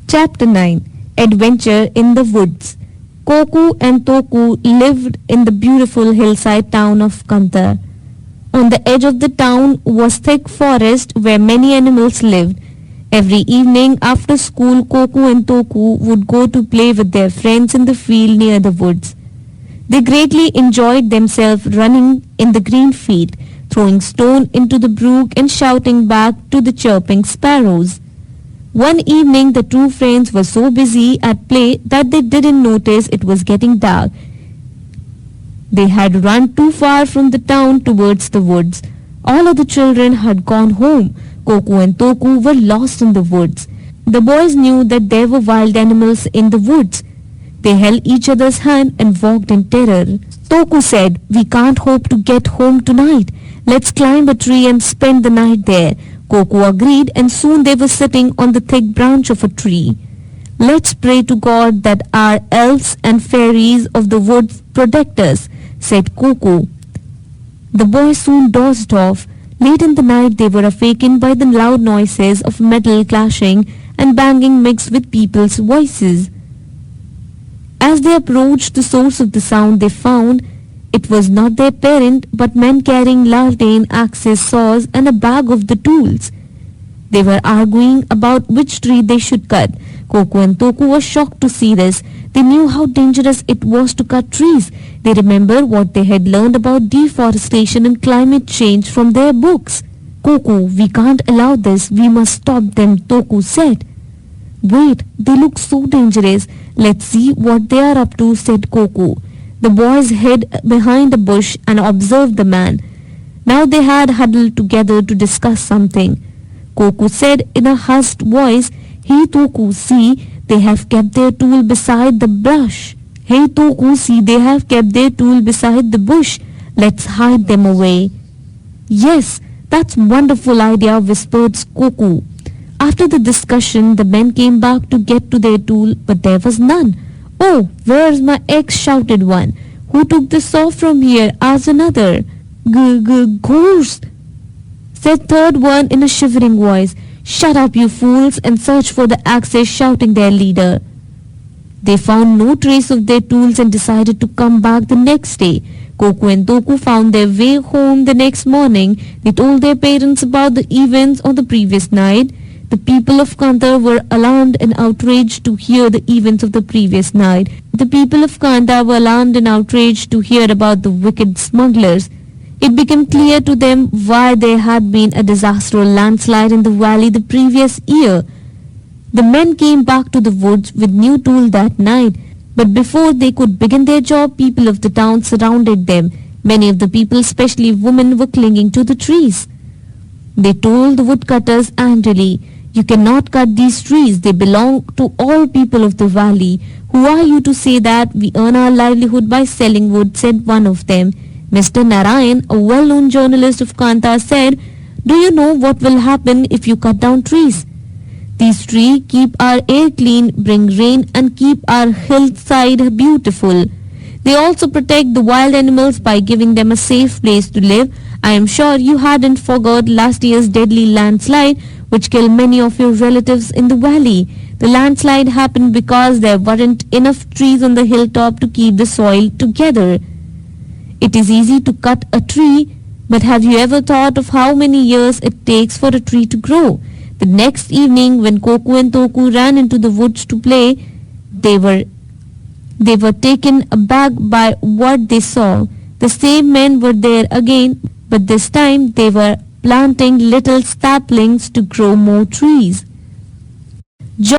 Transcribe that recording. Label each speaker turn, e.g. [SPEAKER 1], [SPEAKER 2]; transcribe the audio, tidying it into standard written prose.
[SPEAKER 1] Chapter 9. Adventure in the Woods. Koku and Toku lived in the beautiful hillside town of Kantar. On the edge of the town was thick forest where many animals lived. Every evening after school, Koku and Toku would go to play with their friends in the field near the woods. They greatly enjoyed themselves running in the green field, throwing stone into the brook and shouting back to the chirping sparrows. One evening the two friends were so busy at play that they didn't notice it was getting dark. They had run too far from the town towards the woods. All of the children had gone home. Koku and Toku were lost in the woods. The boys knew that there were wild animals in the woods. They held each other's hand and walked in terror. Toku said, "We can't hope to get home tonight. Let's climb a tree and spend the night there." Koku agreed, and soon they were sitting on the thick branch of a tree. "Let's pray to God that our elves and fairies of the woods protect us," said Koku. The boys soon dozed off. Late in the night they were awakened by the loud noises of metal clashing and banging mixed with people's voices. As they approached the source of the sound, they found it was not their parent but men carrying lantern, axes, saws and a bag of the tools. They were arguing about which tree they should cut. Koku and Toku were shocked to see this. They knew how dangerous it was to cut trees. They remembered what they had learned about deforestation and climate change from their books. "Koku, we can't allow this. We must stop them," Toku said. "Wait, they look so dangerous. Let's see what they are up to," said Koku. The boys hid behind a bush and observed the man. Now they had huddled together to discuss something. Koku said in a hushed voice, "Hey Toku, see, they have kept their tool beside the bush. Hey Toku, see, they have kept their tool beside the bush. Let's hide them away." "Yes, that's wonderful idea," whispered Koku. After the discussion, the men came back to get to their tool, but there was none. "Oh, where's my axe?" shouted one. "Who took the saw from here?" asked another. Ghost," said third one in a shivering voice. "Shut up, you fools, and search for the axes," shouting their leader. They found no trace of their tools and decided to come back the next day. Koku and Toku found their way home the next morning. They told their parents about the events of the previous night. The people of Kantar were alarmed and outraged to hear the events of the previous night. The people of Kantar were alarmed and outraged to hear about the wicked smugglers. It became clear to them why there had been a disastrous landslide in the valley the previous year. The men came back to the woods with new tools that night, but before they could begin their job, people of the town surrounded them. Many of the people, especially women, were clinging to the trees. They told the woodcutters angrily, "You cannot cut these trees. They belong to all people of the valley. Who are you to say that? We earn our livelihood by selling wood," said one of them. Mr. Narayan, a well-known journalist of Kantar, said, "Do you know what will happen if you cut down trees? These trees keep our air clean, bring rain and keep our hillside beautiful. They also protect the wild animals by giving them a safe place to live. I am sure you hadn't forgot last year's deadly landslide which killed many of your relatives in the valley. The landslide happened because there weren't enough trees on the hilltop to keep the soil together. It is easy to cut a tree, but have you ever thought of how many years it takes for a tree to grow?" The next evening, when Koku and Toku ran into the woods to play, they were taken aback by what they saw. The same men were there again, but this time they were planting little saplings to grow more trees.